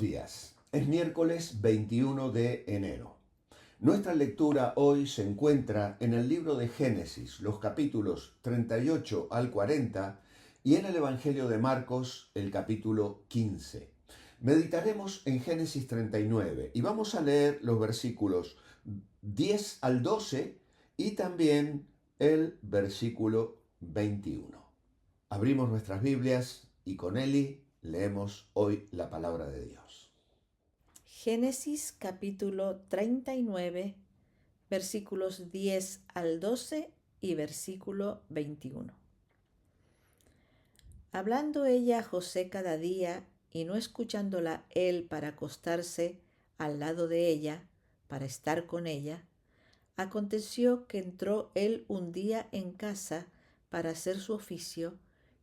buenos días. Es miércoles 21 de enero. Nuestra lectura hoy se encuentra en el libro de Génesis, los capítulos 38 al 40 y en el Evangelio de Marcos, el capítulo 15. Meditaremos en Génesis 39 y vamos a leer los versículos 10 al 12 y también el versículo 21. Abrimos nuestras Biblias y con Eli leemos hoy la palabra de Dios. Génesis capítulo 39, versículos 10 al 12 y versículo 21. Hablando ella a José cada día y no escuchándola él para acostarse al lado de ella, para estar con ella, aconteció que entró él un día en casa para hacer su oficio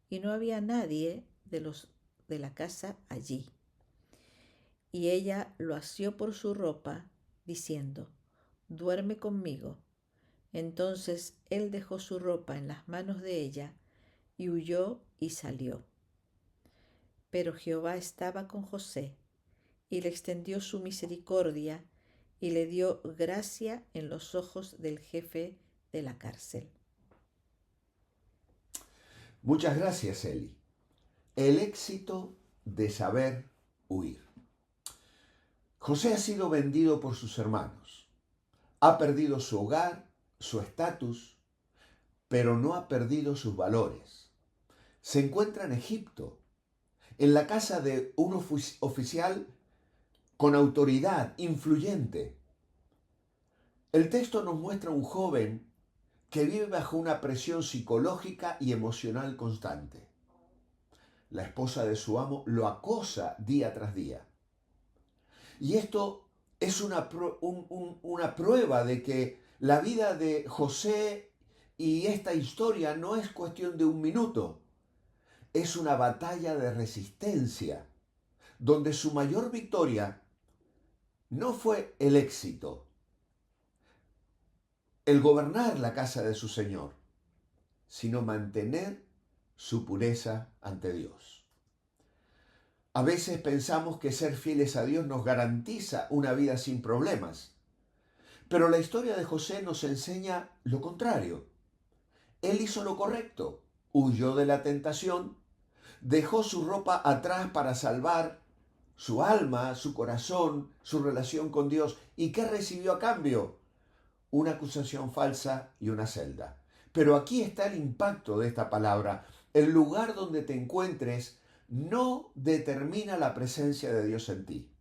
y no había nadie de los de la casa allí. Y ella lo asió por su ropa, diciendo: duerme conmigo. Entonces él dejó su ropa en las manos de ella y huyó y salió. Pero Jehová estaba con José y le extendió su misericordia y le dio gracia en los ojos del jefe de la cárcel. Muchas gracias, Eli. El éxito de saber huir. José ha sido vendido por sus hermanos. Ha perdido su hogar, su estatus, pero no ha perdido sus valores. Se encuentra en Egipto, en la casa de un oficial con autoridad, influyente. El texto nos muestra a un joven que vive bajo una presión psicológica y emocional constante. La esposa de su amo lo acosa día tras día. Y esto es una prueba de que la vida de José y esta historia no es cuestión de un minuto. Es una batalla de resistencia, donde su mayor victoria no fue el éxito, el gobernar la casa de su Señor, sino mantener su pureza ante Dios. A veces pensamos que ser fieles a Dios nos garantiza una vida sin problemas, pero la historia de José nos enseña lo contrario. Él hizo lo correcto, huyó de la tentación, dejó su ropa atrás para salvar su alma, su corazón, su relación con Dios. ¿Y qué recibió a cambio? Una acusación falsa y una celda. Pero aquí está el impacto de esta palabra. El lugar donde te encuentres no determina la presencia de Dios en ti.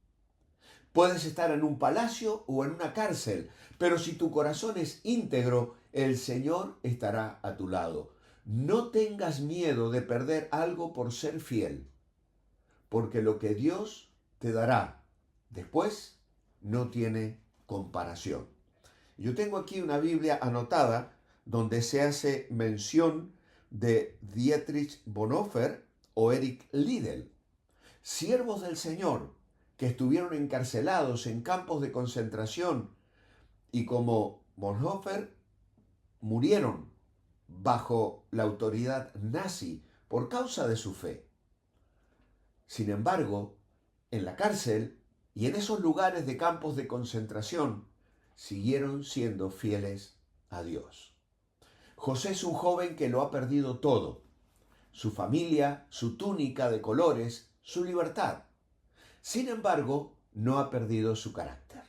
Puedes estar en un palacio o en una cárcel, pero si tu corazón es íntegro, el Señor estará a tu lado. No tengas miedo de perder algo por ser fiel, porque lo que Dios te dará después no tiene comparación. Yo tengo aquí una Biblia anotada donde se hace mención de Dietrich Bonhoeffer o Eric Liddell, siervos del Señor que estuvieron encarcelados en campos de concentración y como Bonhoeffer murieron bajo la autoridad nazi por causa de su fe. Sin embargo, en la cárcel y en esos lugares de campos de concentración siguieron siendo fieles a Dios. José es un joven que lo ha perdido todo: su familia, su túnica de colores, su libertad. Sin embargo, no ha perdido su carácter.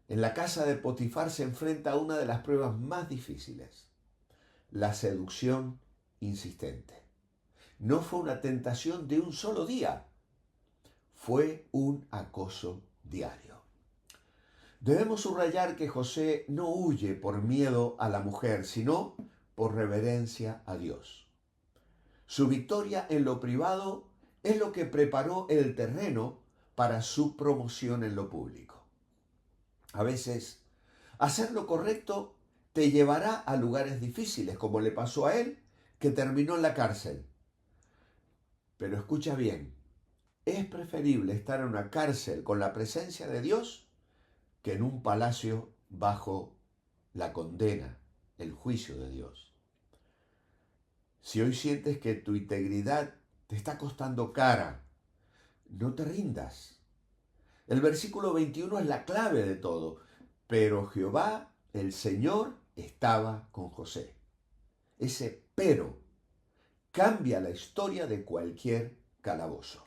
En la casa de Potifar se enfrenta a una de las pruebas más difíciles: la seducción insistente. No fue una tentación de un solo día, fue un acoso diario. Debemos subrayar que José no huye por miedo a la mujer, sino por reverencia a Dios. Su victoria en lo privado es lo que preparó el terreno para su promoción en lo público. A veces, hacer lo correcto te llevará a lugares difíciles, como le pasó a él, que terminó en la cárcel. Pero escucha bien, es preferible estar en una cárcel con la presencia de Dios que en un palacio bajo la condena, el juicio de Dios. Si hoy sientes que tu integridad te está costando cara no te rindas. El versículo 21 es la clave de todo. Pero Jehová, el Señor, estaba con José. Ese pero cambia la historia de cualquier calabozo.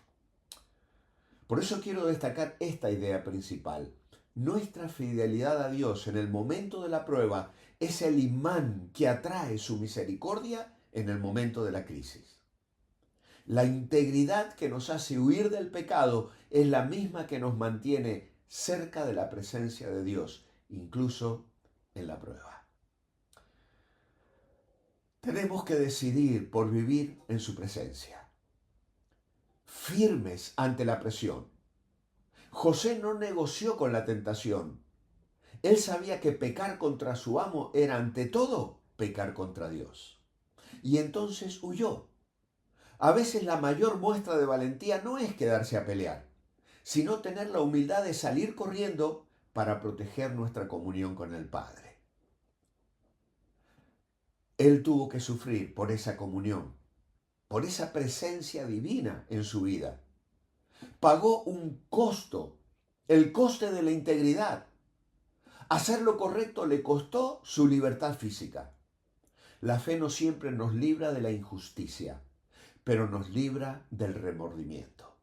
Por eso quiero destacar esta idea principal. Nuestra fidelidad a Dios en el momento de la prueba es el imán que atrae su misericordia en el momento de la crisis. La integridad que nos hace huir del pecado es la misma que nos mantiene cerca de la presencia de Dios, incluso en la prueba. Tenemos que decidir por vivir en su presencia, firmes ante la presión. José no negoció con la tentación. Él sabía que pecar contra su amo era ante todo pecar contra Dios. Y entonces huyó. A veces la mayor muestra de valentía no es quedarse a pelear, sino tener la humildad de salir corriendo para proteger nuestra comunión con el Padre. Él tuvo que sufrir por esa comunión, por esa presencia divina en su vida. Pagó un costo, el coste de la integridad. Hacer lo correcto le costó su libertad física. La fe no siempre nos libra de la injusticia, pero nos libra del remordimiento.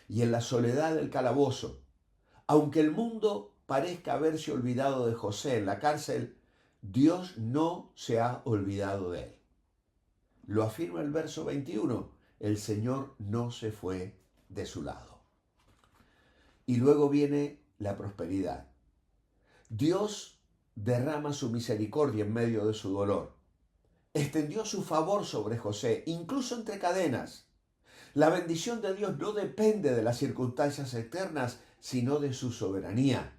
Y en la soledad del calabozo, aunque el mundo parezca haberse olvidado de José en la cárcel, Dios no se ha olvidado de él. Lo afirma el verso 21, el Señor no se fue de su lado. Y luego viene la prosperidad. Dios derrama su misericordia en medio de su dolor. Extendió su favor sobre José, incluso entre cadenas. La bendición de Dios no depende de las circunstancias externas, sino de su soberanía.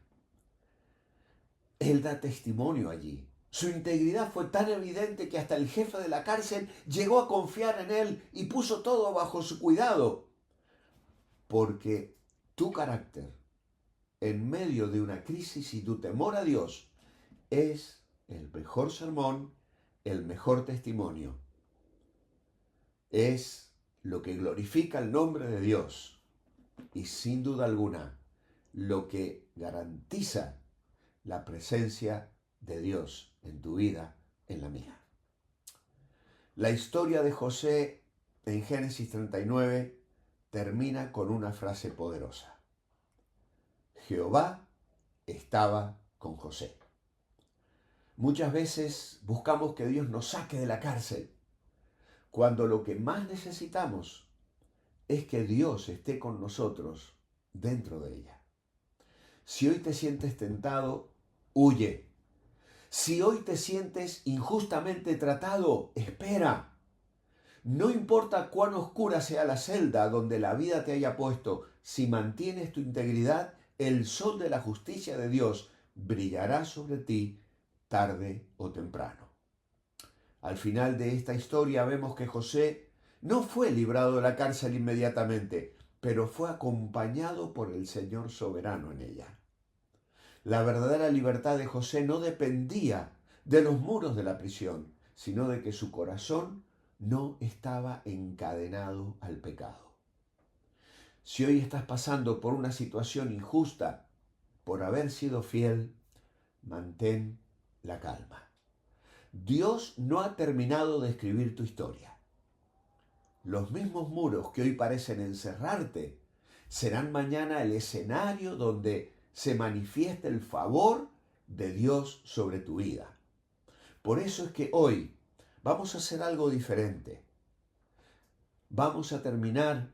Él da testimonio allí. Su integridad fue tan evidente que hasta el jefe de la cárcel llegó a confiar en él y puso todo bajo su cuidado. Porque tu carácter en medio de una crisis y tu temor a Dios es el mejor sermón, el mejor testimonio. Es lo que glorifica el nombre de Dios y sin duda alguna lo que garantiza la presencia de Dios en tu vida, en la mía. La historia de José en Génesis 39 termina con una frase poderosa. Jehová estaba con José. Muchas veces buscamos que Dios nos saque de la cárcel, cuando lo que más necesitamos es que Dios esté con nosotros dentro de ella. Si hoy te sientes tentado, huye. Si hoy te sientes injustamente tratado, espera. No importa cuán oscura sea la celda donde la vida te haya puesto, si mantienes tu integridad, el sol de la justicia de Dios brillará sobre ti tarde o temprano. Al final de esta historia vemos que José no fue librado de la cárcel inmediatamente, pero fue acompañado por el Señor soberano en ella. La verdadera libertad de José no dependía de los muros de la prisión, sino de que su corazón no estaba encadenado al pecado. Si hoy estás pasando por una situación injusta por haber sido fiel, mantén la calma. Dios no ha terminado de escribir tu historia. Los mismos muros que hoy parecen encerrarte serán mañana el escenario donde se manifiesta el favor de Dios sobre tu vida. Por eso es que hoy vamos a hacer algo diferente. Vamos a terminar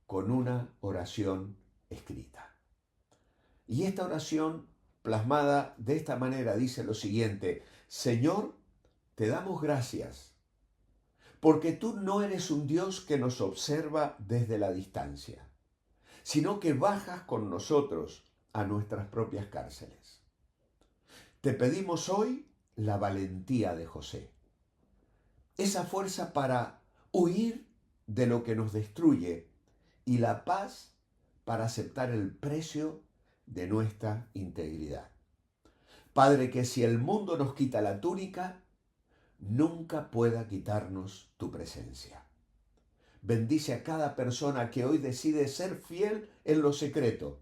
con una oración escrita. Y esta oración plasmada de esta manera dice lo siguiente: Señor, te damos gracias, porque tú no eres un Dios que nos observa desde la distancia, sino que bajas con nosotros a nuestras propias cárceles. Te pedimos hoy la valentía de José, esa fuerza para huir de lo que nos destruye y la paz para aceptar el precio de nuestra integridad. Padre, que si el mundo nos quita la túnica, nunca pueda quitarnos tu presencia. Bendice a cada persona que hoy decide ser fiel en lo secreto.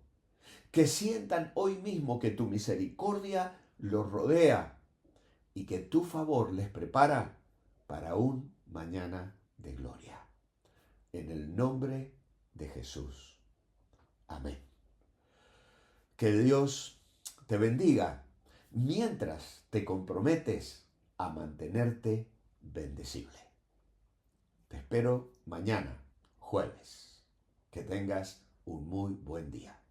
Que sientan hoy mismo que tu misericordia los rodea y que tu favor les prepara para un mañana de gloria. En el nombre de Jesús. Amén. Que Dios te bendiga mientras te comprometes a mantenerte bendecible. Te espero mañana, jueves. Que tengas un muy buen día.